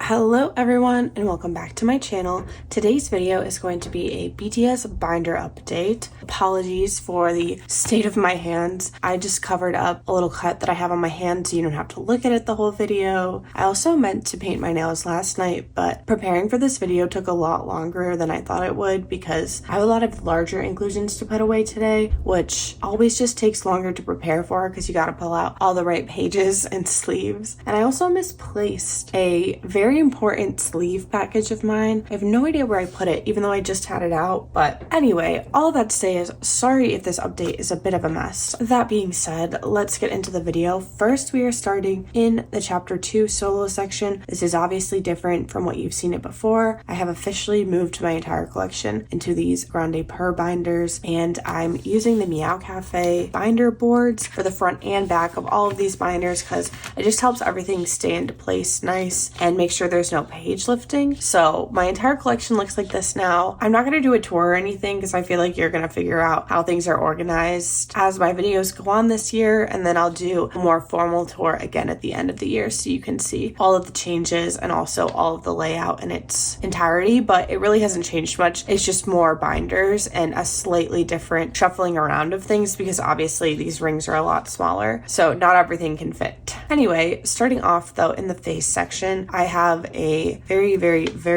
Hello everyone and welcome back to my channel. Today's video is going to be a BTS binder update. Apologies for the state of my hands. I just covered up a little cut that I have on my hand so you don't have to look at it the whole video. I also meant to paint my nails last night, but preparing for this video took a lot longer than I thought it would because I have a lot of larger inclusions to put away today, which always just takes longer to prepare for because you gotta pull out all the right pages and sleeves. And I also misplaced a very important sleeve package of mine. I have no idea where I put it, even though I just had it out. But anyway, all that to say is sorry if this update is a bit of a mess. That being said, let's get into the video. First, we are starting in the chapter 2 solo section. This is obviously different from what you've seen it before. I have officially moved my entire collection into these Grande Per binders, and I'm using the Meow Cafe binder boards for the front and back of all of these binders because it just helps everything stay into place nice and make sure there's no page lifting. So my entire collection looks like this now. I'm not going to do a tour or anything because I feel like you're going to figure out how things are organized as my videos go on this year, and then I'll do a more formal tour again at the end of the year so you can see all of the changes and also all of the layout in its entirety. But it really hasn't changed much. It's just more binders and a slightly different shuffling around of things because obviously these rings are a lot smaller, so not everything can fit. Anyway, starting off though in the face section, I have a very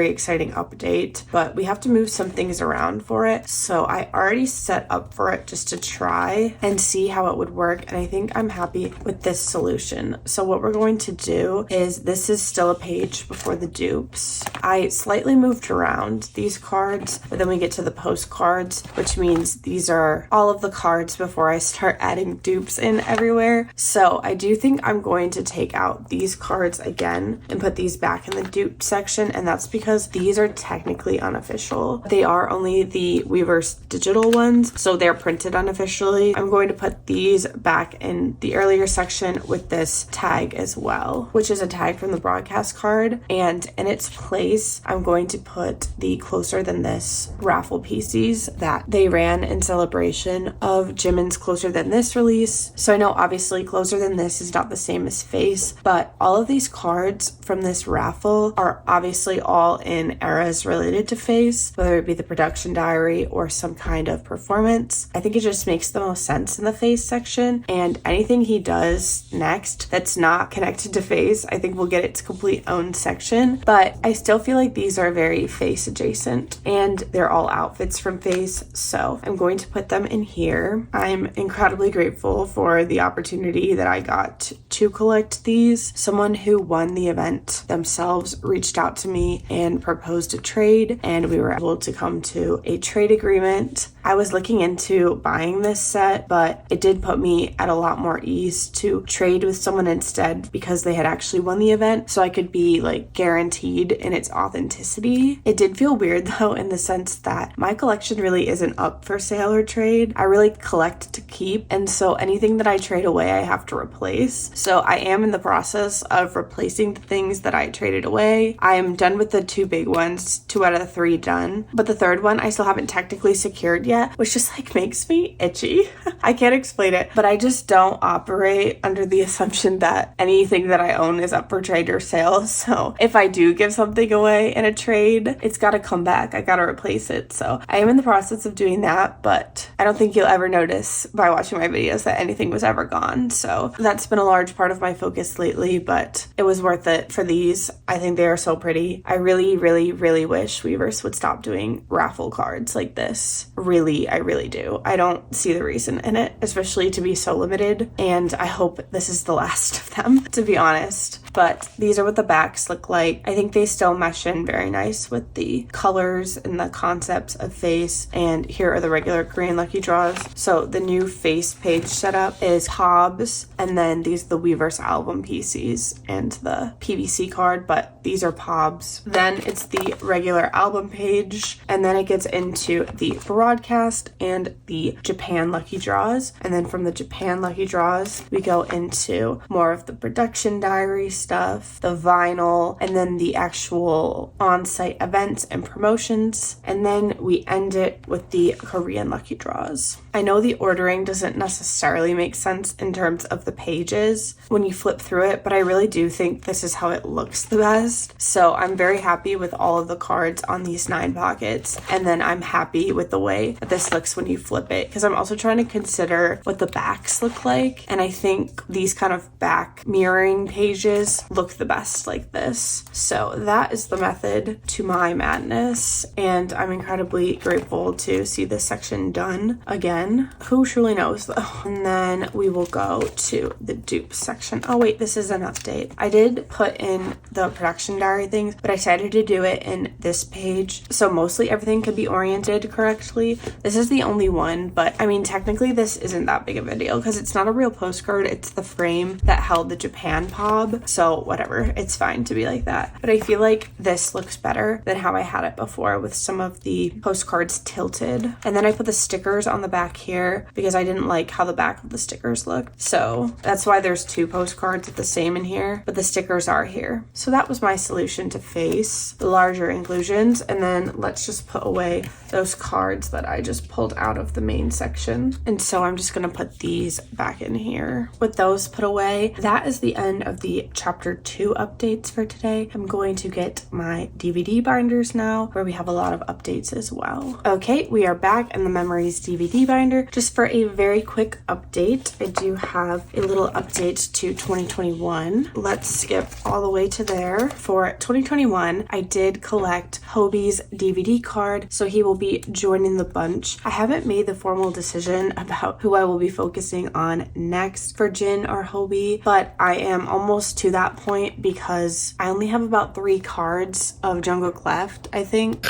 exciting update, but we have to move some things around for it. So I already set up for it just to try and see how it would work, and I think I'm happy with this solution. So what we're going to do is, this is still a page before the dupes. I slightly moved around these cards, but then we get to the postcards, which means these are all of the cards before I start adding dupes in everywhere. So I do think I'm going to take out these cards again and put these back in the dupe section, and that's because these are technically unofficial. They are only the Weverse digital ones, so they're printed unofficially. I'm going to put these back in the earlier section with this tag as well, which is a tag from the broadcast card, and in its place I'm going to put the Closer Than This raffle pieces that they ran in celebration of Jimin's Closer Than This release. So I know obviously Closer Than This is not the same as Face, but all of these cards from this raffle are obviously all in eras related to Face, whether it be the production diary or some kind of performance. I think it just makes the most sense in the Face section, and anything he does next that's not connected to Face, I think will get its complete own section. But I still feel like these are very Face adjacent and they're all outfits from Face, so I'm going to put them in here. I'm incredibly grateful for the opportunity that I got to collect these. Someone who won the event themselves reached out to me and proposed a trade, and we were able to come to a trade agreement. I was looking into buying this set, but it did put me at a lot more ease to trade with someone instead because they had actually won the event, so I could be like guaranteed in its authenticity. It did feel weird though in the sense that my collection really isn't up for sale or trade. I really collect to keep, and so anything that I trade away I have to replace. So I am in the process of replacing the things that I traded away. I am done with the 2 big ones, 2 out of the 3 done, but the 3rd one I still haven't technically secured yet, which just like makes me itchy. I can't explain it, but I just don't operate under the assumption that anything that I own is up for trade or sale. So if I do give something away in a trade, it's got to come back. I got to replace it. So I am in the process of doing that, but I don't think you'll ever notice by watching my videos that anything was ever gone. So that's been a large part of my focus lately, but it was worth it for these. I think they are so pretty. I really wish Weverse would stop doing raffle cards like this. I really do. I don't see the reason in it, especially to be so limited, and I hope this is the last of them, to be honest. But these are what the backs look like. I think they still mesh in very nice with the colors and the concepts of Face, and here are the regular Korean lucky draws. So the new Face page setup is Hobbs, and then these are the Weverse album pieces and the PVC card, but these are Pobs. Then it's the regular album page, and then it gets into the broadcast and the Japan lucky draws, and then from the Japan lucky draws we go into more of the production diary stuff, the vinyl, and then the actual on-site events and promotions, and then we end it with the Korean lucky draws. I know the ordering doesn't necessarily make sense in terms of the pages when you flip through it, but I really do think this is how it looks the best. So I'm very happy with all of the cards on these 9 pockets. And then I'm happy with the way that this looks when you flip it, because I'm also trying to consider what the backs look like. And I think these kind of back mirroring pages look the best like this. So that is the method to my madness. And I'm incredibly grateful to see this section done again. Who truly knows though? And then we will go to the dupe section. Oh wait, this is an update. I did put in the production diary things, but I decided to do it in this page. So mostly everything could be oriented correctly. This is the only one, but I mean, technically this isn't that big of a deal because it's not a real postcard. It's the frame that held the Japan pob. So whatever, it's fine to be like that. But I feel like this looks better than how I had it before with some of the postcards tilted. And then I put the stickers on the back here because I didn't like how the back of the stickers looked. So that's why there's 2 postcards at the same in here, but the stickers are here. So that was my solution to face the larger inclusions. And then let's just put away those cards that I just pulled out of the main section. And so I'm just gonna put these back in here. With those put away, that is the end of the chapter 2 updates for today. I'm going to get my DVD binders now, where we have a lot of updates as well. Okay, we are back in the Memories DVD binder. Just for a very quick update, I do have a little update to 2021. Let's skip all the way to there. For 2021, I did collect Hobie's DVD card, so he will be joining the bunch. I haven't made the formal decision about who I will be focusing on next for Jin or Hobie, but I am almost to that point because I only have about 3 cards of Jungkook left, I think.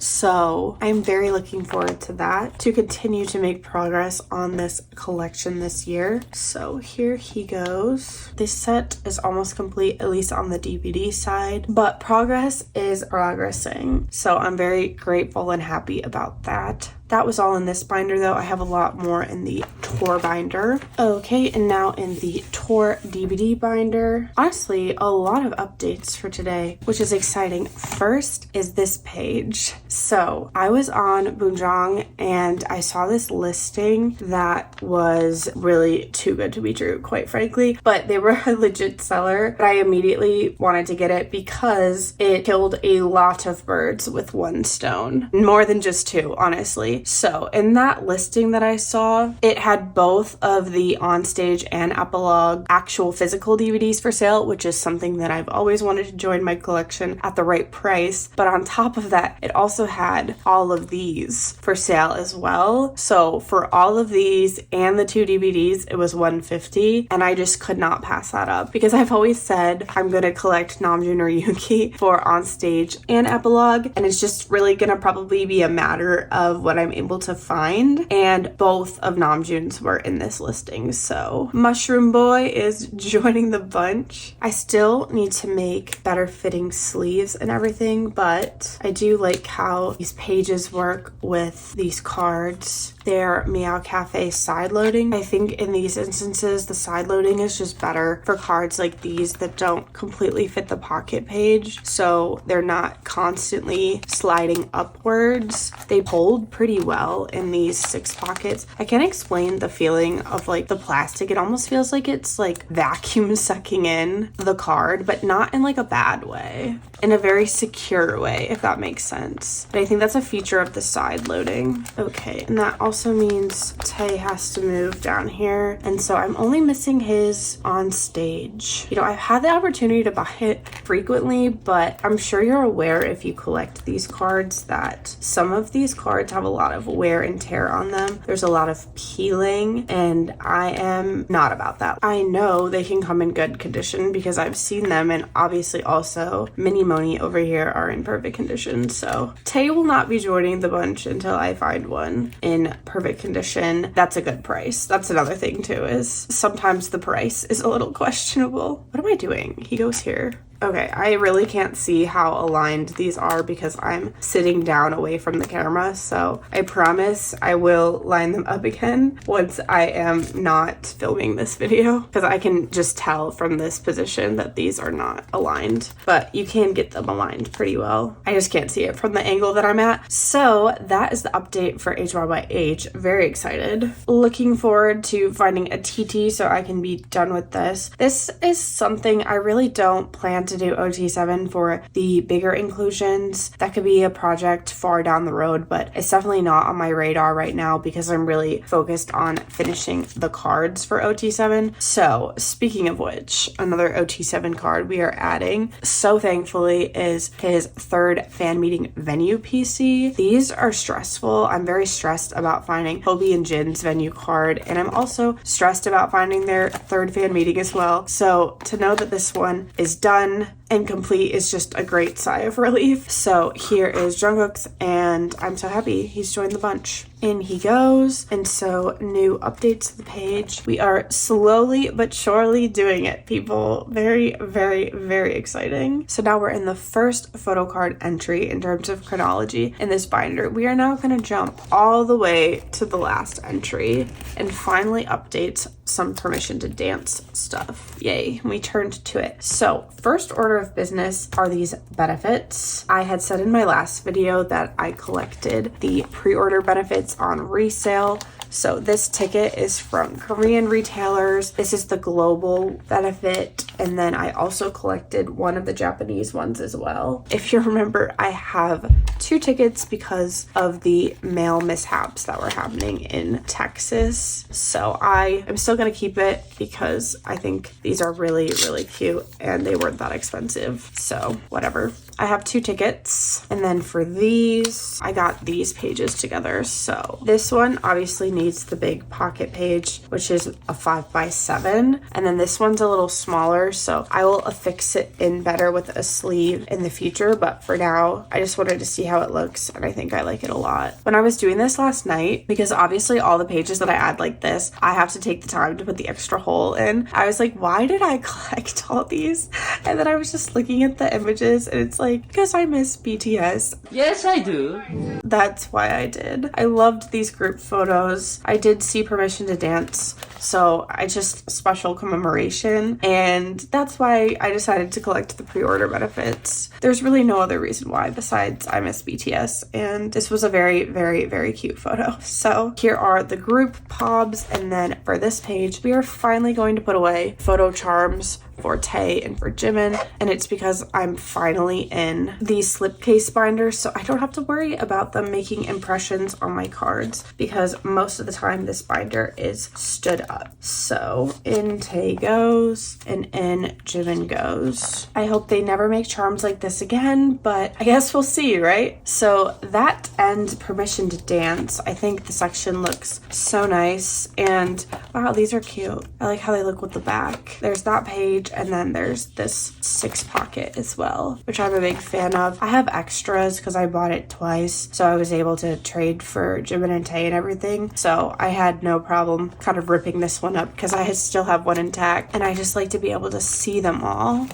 So I'm very looking forward to that, to continue to make progress on this collection this year. So here he goes. This set is almost complete, at least on the DVD side, but progress is progressing. So I'm very grateful and happy about that. That was all in this binder though. I have a lot more in the tour binder. Okay, and now in the tour DVD binder. Honestly, a lot of updates for today, which is exciting. First is this page. So I was on Boonjong and I saw this listing that was really too good to be true, quite frankly, but they were a legit seller. But I immediately wanted to get it because it killed a lot of birds with 1 stone. More than just 2, honestly. So in that listing that I saw, it had both of the onstage and epilogue actual physical DVDs for sale, which is something that I've always wanted to join my collection at the right price. But on top of that, it also had all of these for sale as well. So for all of these and the 2 DVDs, it was $150, and I just could not pass that up because I've always said I'm gonna collect Namjoon or Yuki for onstage and epilogue, and it's just really gonna probably be a matter of what I'm able to find, and both of Namjoon's were in this listing. So Mushroom Boy is joining the bunch. I still need to make better fitting sleeves and everything, but I do like how these pages work with these cards. They're Meow Cafe side loading. I think in these instances, the side loading is just better for cards like these that don't completely fit the pocket page, so they're not constantly sliding upwards. They hold pretty well in these 6 pockets. I can't explain the feeling of like the plastic. It almost feels like it's like vacuum sucking in the card, but not in like a bad way, in a very secure way, if that makes sense. But I think that's a feature of the side loading. Okay, and that also means Tae has to move down here, and so I'm only missing his on stage. You know, I've had the opportunity to buy it frequently, but I'm sure you're aware if you collect these cards that some of these cards have a lot of wear and tear on them. There's a lot of peeling, and I am not about that. I know they can come in good condition because I've seen them, and obviously also Mini Moni over here are in perfect condition. So Tae will not be joining the bunch until I find one in perfect condition. That's a good price. That's another thing too, is sometimes the price is a little questionable. What am I doing? He goes here. Okay, I really can't see how aligned these are because I'm sitting down away from the camera, so I promise I will line them up again once I am not filming this video, because I can just tell from this position that these are not aligned, but you can get them aligned pretty well. I just can't see it from the angle that I'm at. So that is the update for HYYH. Very excited. Looking forward to finding a TT so I can be done with this. This is something I really don't plan wanted to do ot7 for the bigger inclusions. That could be a project far down the road, but it's definitely not on my radar right now because I'm really focused on finishing the cards for ot7. So speaking of which, another ot7 card we are adding, so thankfully, is his third fan meeting venue PC. These are stressful. I'm very stressed about finding Hobie and Jin's venue card, and I'm also stressed about finding their third fan meeting as well. So to know that this one is done and complete is just a great sigh of relief. So here is Jungkook's, and I'm so happy he's joined the bunch. In he goes, and so new updates to the page. We are slowly but surely doing it, people. Very, very, very exciting. So now we're in the first photocard entry in terms of chronology in this binder. We are now going to jump all the way to the last entry and finally update some permission to dance stuff. Yay, we turned to it. So first order of business are these benefits. I had said in my last video that I collected the pre-order benefits on resale. So this ticket is from Korean retailers. This is the global benefit. And then I also collected one of the Japanese ones as well. If you remember, I have 2 tickets because of the mail mishaps that were happening in Texas. So I am still going to keep it because I think these are really, really cute and they weren't that expensive. So whatever. I have 2 tickets. And then for these, I got these pages together. So this one obviously needs the big pocket page, which is a 5x7. And then this one's a little smaller, so I will affix it in better with a sleeve in the future. But for now, I just wanted to see how it looks, and I think I like it a lot. When I was doing this last night, because obviously all the pages that I add like this, I have to take the time to put the extra hole in. I was like, why did I collect all these? And then I was just looking at the images, and it's like, because I miss BTS. Yes, I do. That's why I did. I loved these group photos. I did see permission to dance, so I just special commemoration, and that's why I decided to collect the pre-order benefits. There's really no other reason why besides I miss BTS, and this was a very, very, very cute photo. So here are the group pobs, and then for this page, we are finally going to put away photo charms for Tae and for Jimin, and it's because I'm finally in the slipcase binder, so I don't have to worry about them making impressions on my cards because most of the time this binder is stood up. So in Tae goes and in Jimin goes. I hope they never make charms like this again, but I guess we'll see, right? So that ends permission to dance. I think the section looks so nice, and wow, these are cute. I like how they look with the back. There's that page, and then there's this 6 pocket as well, which I'm a big fan of. I have extras because I bought it twice, so I was able to trade for Jimin and Tae and everything, so I had no problem kind of ripping this one up because I still have one intact, and I just like to be able to see them all.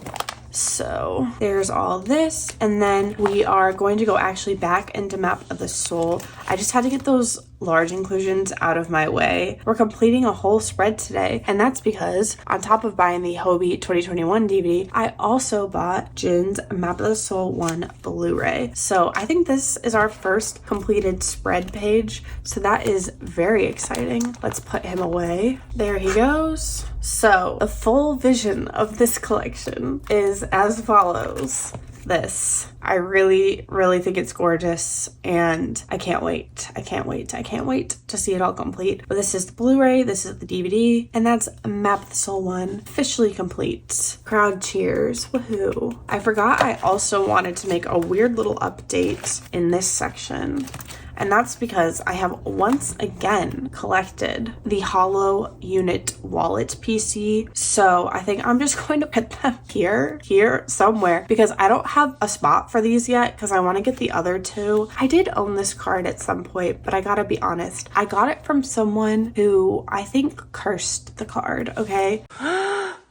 So there's all this, and then we are going to go actually back into Map of the Soul. I just had to get those large inclusions out of my way. We're completing a whole spread today, and that's because on top of buying the Hobie 2021 DVD, I also bought Jin's Map of the Soul 1 Blu-ray. So I think this is our first completed spread page, so that is very exciting. Let's put him away. There he goes. So the full vision of this collection is as follows. This. I really, really think it's gorgeous, and I can't wait. I can't wait to see it all complete. But this is the Blu-ray, this is the DVD, and that's Map of the Soul 1 officially complete. Crowd cheers, woohoo. I forgot I also wanted to make a weird little update in this section. And that's because I have once again collected the hollow unit wallet PC. So I think I'm just going to put them here somewhere, because I don't have a spot for these yet because I want to get the other 2. I did own this card at some point, but I gotta be honest, I got it from someone who I think cursed the card, okay?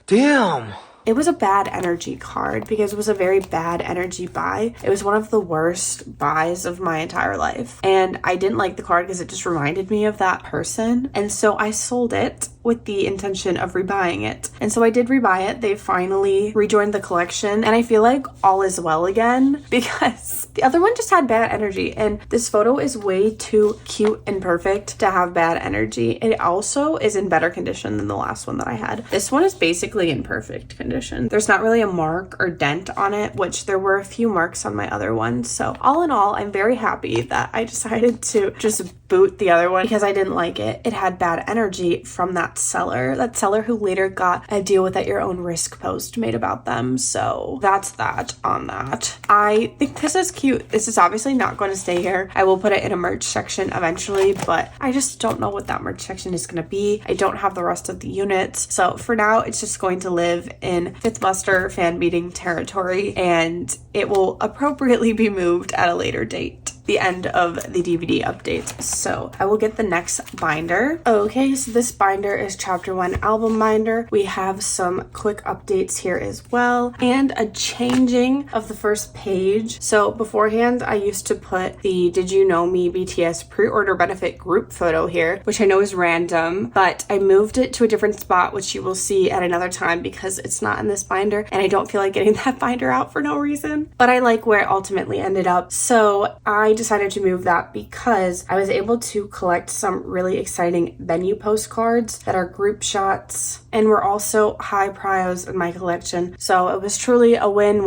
Damn. It was a bad energy card because it was a very bad energy buy. It was one of the worst buys of my entire life. And I didn't like the card because it just reminded me of that person. And so I sold it. with the intention of rebuying it. And so I did rebuy it. They finally rejoined the collection, and I feel like all is well again because the other one just had bad energy, and this photo is way too cute and perfect to have bad energy. It also is in better condition than the last one that I had. This one is basically in perfect condition. There's not really a mark or dent on it, which there were a few marks on my other one. So all in all, I'm very happy that I decided to just boot the other one because I didn't like it. It had bad energy from that seller who later got a deal with at your own risk post made about them. So that's that on that. I think this is cute. This is obviously not going to stay here. I will put it in a merch section eventually, but I just don't know what that merch section is going to be. I don't have the rest of the units. So for now, it's just going to live in Fifth Buster fan meeting territory, and it will appropriately be moved at a later date, the end of the DVD updates. So I will get the next binder. Okay, so this binder is chapter 1 album binder. We have some quick updates here as well, and a changing of the first page. So beforehand, I used to put the Did You Know Me BTS pre-order benefit group photo here, which I know is random, but I moved it to a different spot, which you will see at another time because it's not in this binder, and I don't feel like getting that binder out for no reason. But I like where it ultimately ended up. So I decided to move that because I was able to collect some really exciting venue postcards that are group shots and were also high prios in my collection. So it was truly a win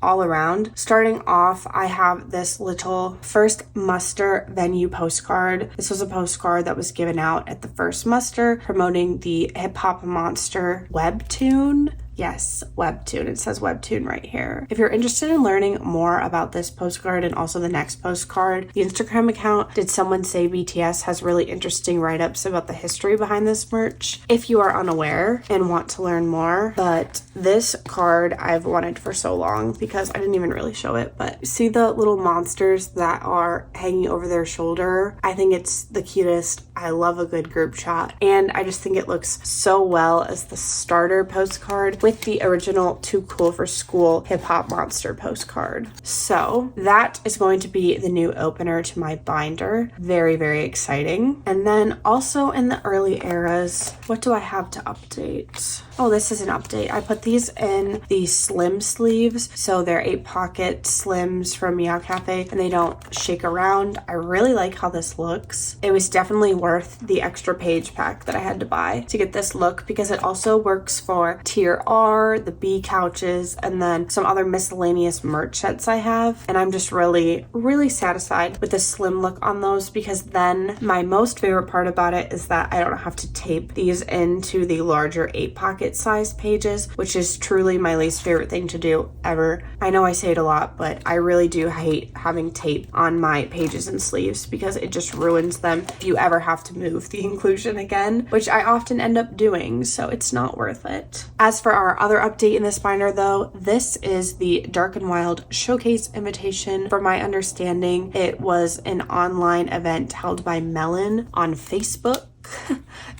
all around. Starting off, I have this little first muster venue postcard. This was a postcard that was given out at the first muster promoting the Hip Hop Monster webtoon. Yes, webtoon. It says webtoon right here. If you're interested in learning more about this postcard and also the next postcard, the Instagram account Did Someone Say BTS has really interesting write-ups about the history behind this merch if you are unaware and want to learn more. But this card I've wanted for so long because I didn't even really show it, but see the little monsters that are hanging over their shoulder? I think it's the cutest. I love a good group shot, and I just think it looks so well as the starter postcard with the original Too Cool for School Hip Hop Monster postcard. So that is going to be the new opener to my binder. Very, very exciting. And then also in the early eras, what do I have to update? Oh, this is an update. I put these in the slim sleeves. So they're 8-pocket slims from Meow Cafe and they don't shake around. I really like how this looks. It was definitely worth the extra page pack that I had to buy to get this look because it also works for tier R, the B couches, and then some other miscellaneous merch sets I have. And I'm just really, really satisfied with the slim look on those because then my most favorite part about it is that I don't have to tape these into the larger 8-pocket sized pages, which is truly my least favorite thing to do ever. I know I say it a lot, but I really do hate having tape on my pages and sleeves because it just ruins them if you ever have to move the inclusion again, which I often end up doing, so it's not worth it. As for our other update in this binder though, this is the Dark and Wild Showcase invitation. From my understanding, it was an online event held by Melon on Facebook.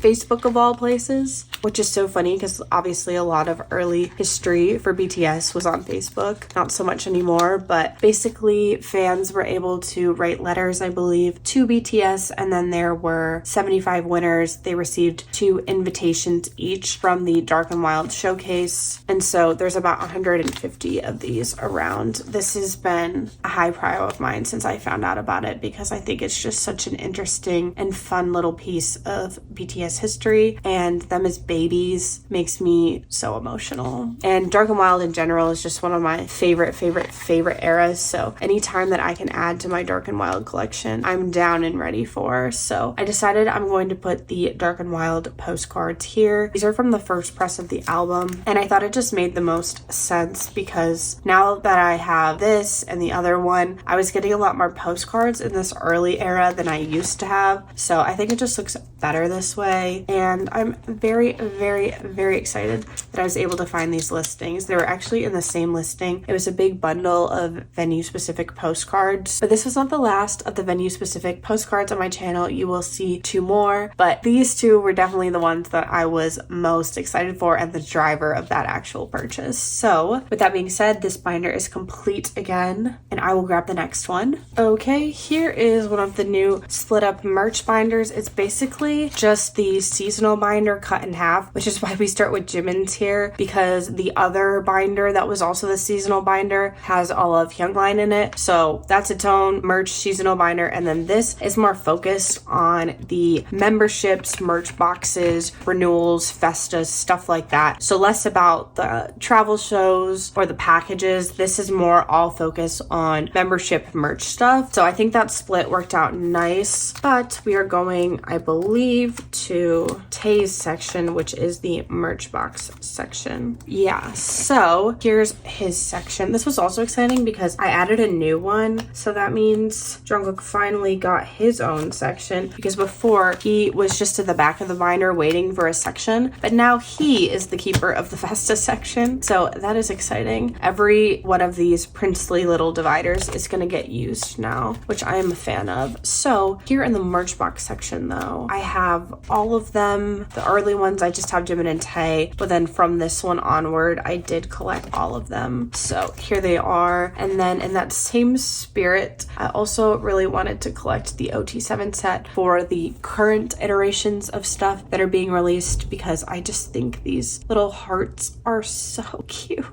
Facebook of all places, which is so funny because obviously a lot of early history for BTS was on Facebook, not so much anymore, but basically fans were able to write letters, I believe, to BTS, and then there were 75 winners. They received 2 invitations each from the Dark and Wild Showcase, and so there's about 150 of these around. This has been a high prio of mine since I found out about it because I think it's just such an interesting and fun little piece of BTS history, and them as babies makes me so emotional. And Dark and Wild in general is just one of my favorite eras, so anytime that I can add to my Dark and Wild collection, I'm down and ready for. So I decided I'm going to put the Dark and Wild postcards here. These are from the first press of the album, and I thought it just made the most sense because now that I have this and the other one, I was getting a lot more postcards in this early era than I used to have, so I think it just looks better this way, and I'm very excited that I was able to find these listings. They were actually in the same listing. It was a big bundle of venue specific postcards, but this was not the last of the venue specific postcards on my channel. You will see 2 more, but these 2 were definitely the ones that I was most excited for and the driver of that actual purchase. So with that being said, this binder is complete again, and I will grab the next one. Okay, here is one of the new split up merch binders. It's basically actually just the seasonal binder cut in half, which is why we start with Jimin's here, because the other binder that was also the seasonal binder has all of Youngline in it. So that's its own merch seasonal binder. And then this is more focused on the memberships, merch boxes, renewals, festas, stuff like that. So less about the travel shows or the packages. This is more all focused on membership merch stuff. So I think that split worked out nice. But we are going, I believe, to Tay's section, which is the merch box section. Yeah, so here's his section. This was also exciting because I added a new one. So that means Jungkook finally got his own section, because before he was just at the back of the binder waiting for a section, but now he is the keeper of the Festa section. So that is exciting. Every one of these princely little dividers is going to get used now, which I am a fan of. So here in the merch box section though, I have all of them. The early ones I just have Jimin and Tay, but then from this one onward I did collect all of them. So here they are. And then in that same spirit, I also really wanted to collect the ot7 set for the current iterations of stuff that are being released, because I just think these little hearts are so cute.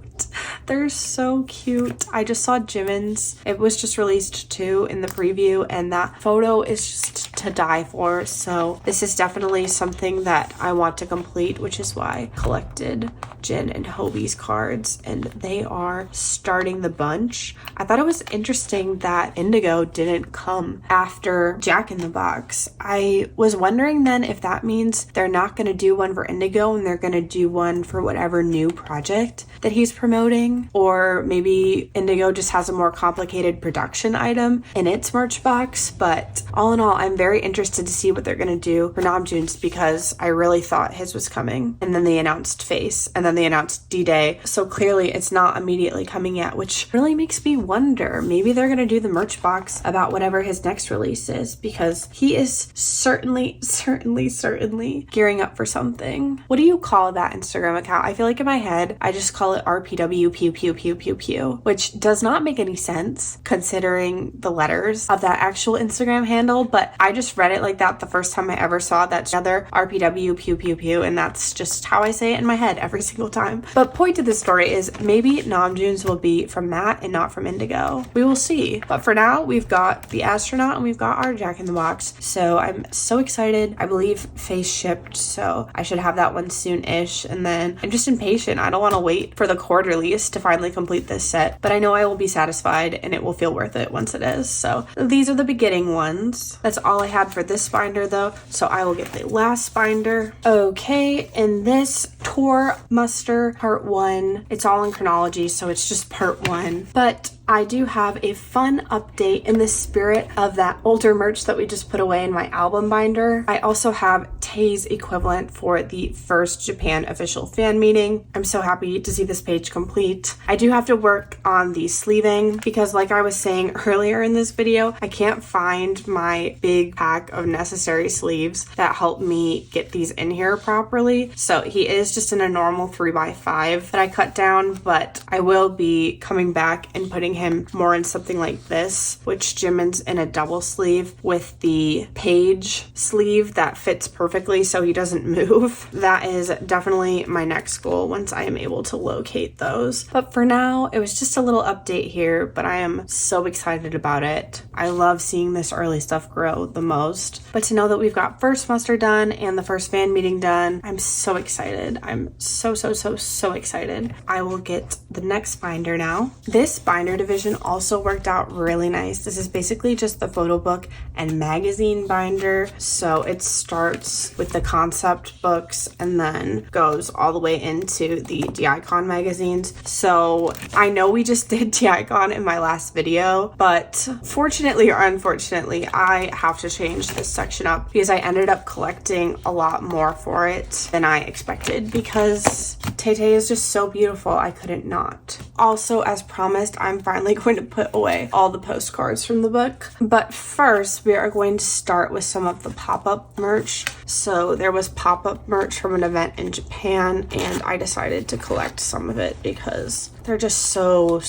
They're so cute. I just saw Jimin's. It was just released too in the preview, and that photo is just to die for. So this is definitely something that I want to complete, which is why I collected Jin and Hobie's cards, and they are starting the bunch. I thought it was interesting that Indigo didn't come after Jack in the Box. I was wondering then if that means they're not going to do one for Indigo and they're going to do one for whatever new project that he's promoting, or maybe Indigo just has a more complicated production item in its merch box. But all in all, I'm very interested to see what they're going to do for Namjoon's, because I really thought his was coming, and then they announced Face, and then they announced D-Day, so clearly it's not immediately coming yet, which really makes me wonder. Maybe they're going to do the merch box about whatever his next release is, because he is certainly gearing up for something. What do you call that Instagram account? I feel like in my head I just call it RPW pew pew pew pew pew, which does not make any sense considering the letters of that actual Instagram handle, but I just read it like that the first time I ever saw that together, RPW pew pew pew, and that's just how I say it in my head every single time. But point to this story is maybe Namjoon's will be from that and not from Indigo. We will see. But for now, we've got the astronaut and we've got our Jack in the Box. So I'm so excited. I believe Face shipped, so I should have that one soon-ish. And then I'm just impatient. I don't want to wait for the quarterlies to finally complete this set, but I know I will be satisfied and it will feel worth it once it is. So these are the beginning ones. That's all I had for this binder though, so I will get the last binder. Okay, in this Tour Muster Part 1, it's all in chronology, so it's just Part 1, but I do have a fun update in the spirit of that older merch that we just put away in my album binder. I also have Tay's equivalent for the first Japan official fan meeting. I'm so happy to see this page complete. I do have to work on the sleeving because, like I was saying earlier in this video, I can't find my big pack of necessary sleeves that help me get these in here properly. So he is just in a normal 3x5 that I cut down, but I will be coming back and putting him more in something like this, which Jimin's in a double sleeve with the page sleeve that fits perfectly so he doesn't move. That is definitely my next goal once I am able to locate those. But for now, it was just a little update here, but I am so excited about it. I love seeing this early stuff grow the most. But to know that we've got first muster done and the first fan meeting done, I'm so excited. I'm so excited. I will get the next binder now. This binder division also worked out really nice. This is basically just the photo book and magazine binder. So it starts with the concept books and then goes all the way into the D-Icon magazines. So I know we just did D-Icon in my last video, but fortunately or unfortunately, I have to change this section up because I ended up collecting a lot more for it than I expected because Tay Tay is just so beautiful. I couldn't not. Also, as promised, I'm finally going to put away all the postcards from the book. But first, we are going to start with some of the pop-up merch. So there was pop-up merch from an event in Japan, and I decided to collect some of it because They're just so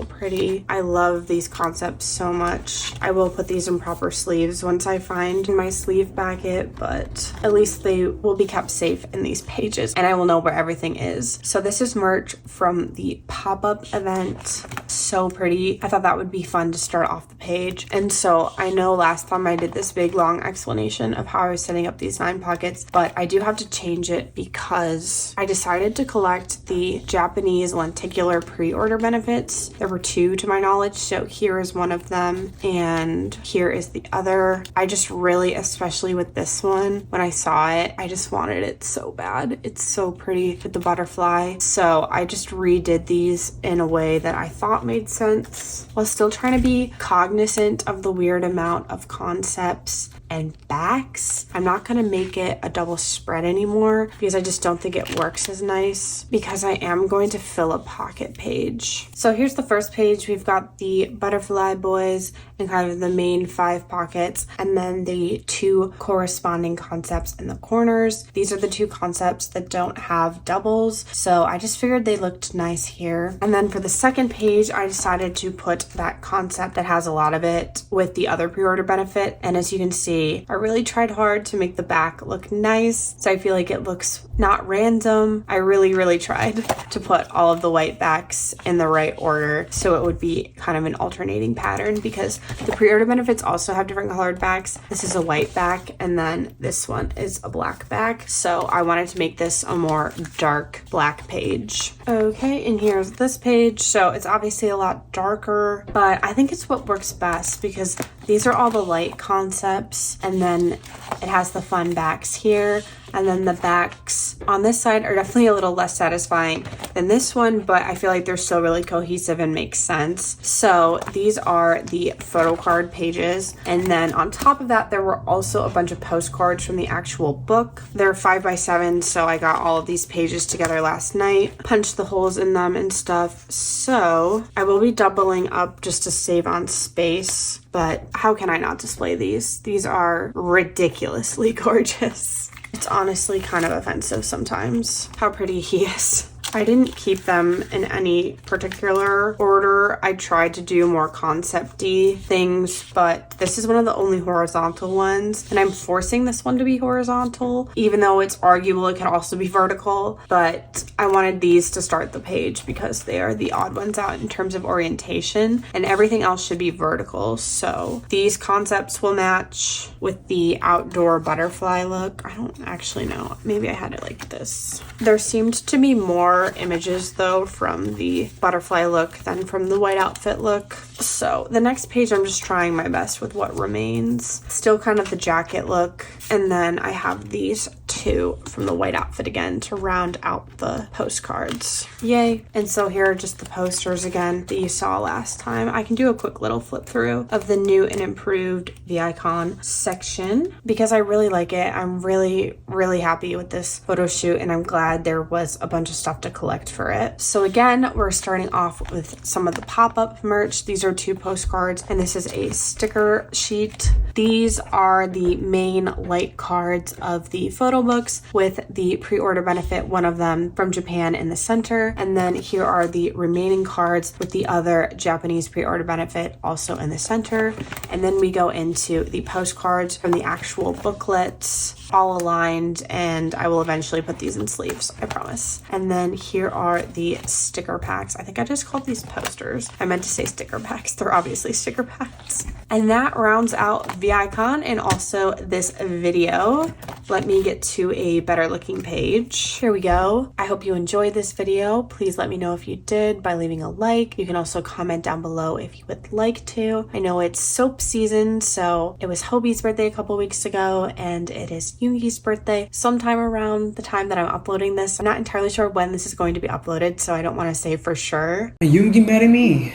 pretty. I love these concepts so much. I will put these in proper sleeves once I find my sleeve packet, but at least they will be kept safe in these pages and I will know where everything is. So this is merch from the pop-up event. So pretty. I thought that would be fun to start off the page. And so I know last time I did this big long explanation of how I was setting up these 9 pockets, but I do have to change it because I decided to collect the Japanese lenticular pre-order benefits. There were 2 to my knowledge, so here is one of them and here is the other. I just really, especially with this one, when I saw it, I just wanted it so bad. It's so pretty with the butterfly. So I just redid these in a way that I thought made sense while still trying to be cognizant of the weird amount of concepts and backs. I'm not gonna make it a double spread anymore because I just don't think it works as nice, because I am going to fill a pocket page. So here's the first page. We've got the butterfly boys and kind of the main 5 pockets, and then the 2 corresponding concepts in the corners. These are the 2 concepts that don't have doubles, so I just figured they looked nice here. And then for the second page, I decided to put that concept that has a lot of it with the other pre-order benefit, and as you can see, I really tried hard to make the back look nice, so I feel like it looks not random. I really tried to put all of the white backs in the right order so it would be kind of an alternating pattern, because the pre-order benefits also have different colored backs. This is a white back and then this one is a black back, so I wanted to make this a more dark black page. Okay, and here's this page. So it's obviously a lot darker, but I think it's what works best because these are all the light concepts, and then it has the fun backs here, and then the backs on this side are definitely a little less satisfying than this one, but I feel like they're still really cohesive and make sense. So these are the photo card pages, and then on top of that there were also a bunch of postcards from the actual book. They're 5x7, so I got all of these pages together last night, punched the holes in them and stuff. So I will be doubling up just to save on space, but how can I not display these? These are ridiculously gorgeous. It's honestly kind of offensive sometimes how pretty he is. I didn't keep them in any particular order. I tried to do more concept-y things, but this is one of the only horizontal ones, and I'm forcing this one to be horizontal, even though it's arguable it could also be vertical, but I wanted these to start the page because they are the odd ones out in terms of orientation, and everything else should be vertical. So these concepts will match with the outdoor butterfly look. I don't actually know. Maybe I had it like this. There seemed to be more images though from the butterfly look than from the white outfit look. So the next page I'm just trying my best with what remains. Still kind of the jacket look, and then I have these 2 from the white outfit again to round out the postcards. Yay. And so here are just the posters again that you saw last time. I can do a quick little flip through of the new and improved VICon section because I really like it. I'm really happy with this photo shoot, and I'm glad there was a bunch of stuff to collect for it. So again, we're starting off with some of the pop-up merch. These are 2 postcards, and this is a sticker sheet. These are the main light cards of the photo books with the pre-order benefit, one of them from Japan in the center, and then here are the remaining cards with the other Japanese pre-order benefit also in the center. And then we go into the postcards from the actual booklets, all aligned, and I will eventually put these in sleeves, I promise. And then here are the sticker packs. I think I just called these posters. I meant to say sticker packs. They're obviously sticker packs. And that rounds out VICon and also this video. Let me get to a better looking page. Here we go. I hope you enjoyed this video. Please let me know if you did by leaving a like. You can also comment down below if you would like to. I know it's soap season, so it was Hobie's birthday a couple weeks ago, and it is Yoongi's birthday sometime around the time that I'm uploading this. I'm not entirely sure when this is going to be uploaded, so I don't want to say for sure. Yoongi marry me.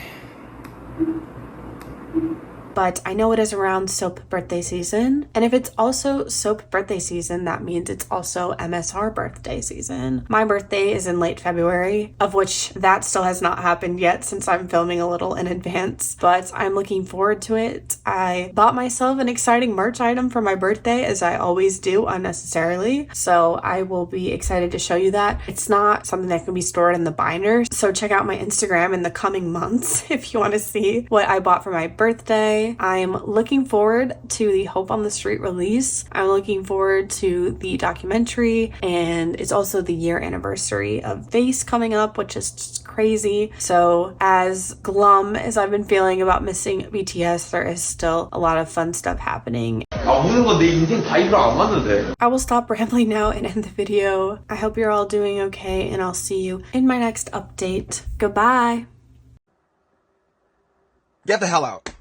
but I know it is around Soap birthday season. And if it's also Soap birthday season, that means it's also MSR birthday season. My birthday is in late February, of which that still has not happened yet since I'm filming a little in advance, but I'm looking forward to it. I bought myself an exciting merch item for my birthday, as I always do unnecessarily, so I will be excited to show you that. It's not something that can be stored in the binder, so check out my Instagram in the coming months if you want to see what I bought for my birthday. I'm looking forward to the Hope on the Street release. I'm looking forward to the documentary, and it's also the year anniversary of Face coming up, which is just crazy. So as glum as I've been feeling about missing BTS, there is still a lot of fun stuff happening. I will stop rambling now and end the video. I hope you're all doing okay, and I'll see you in my next update. Goodbye. Get the hell out.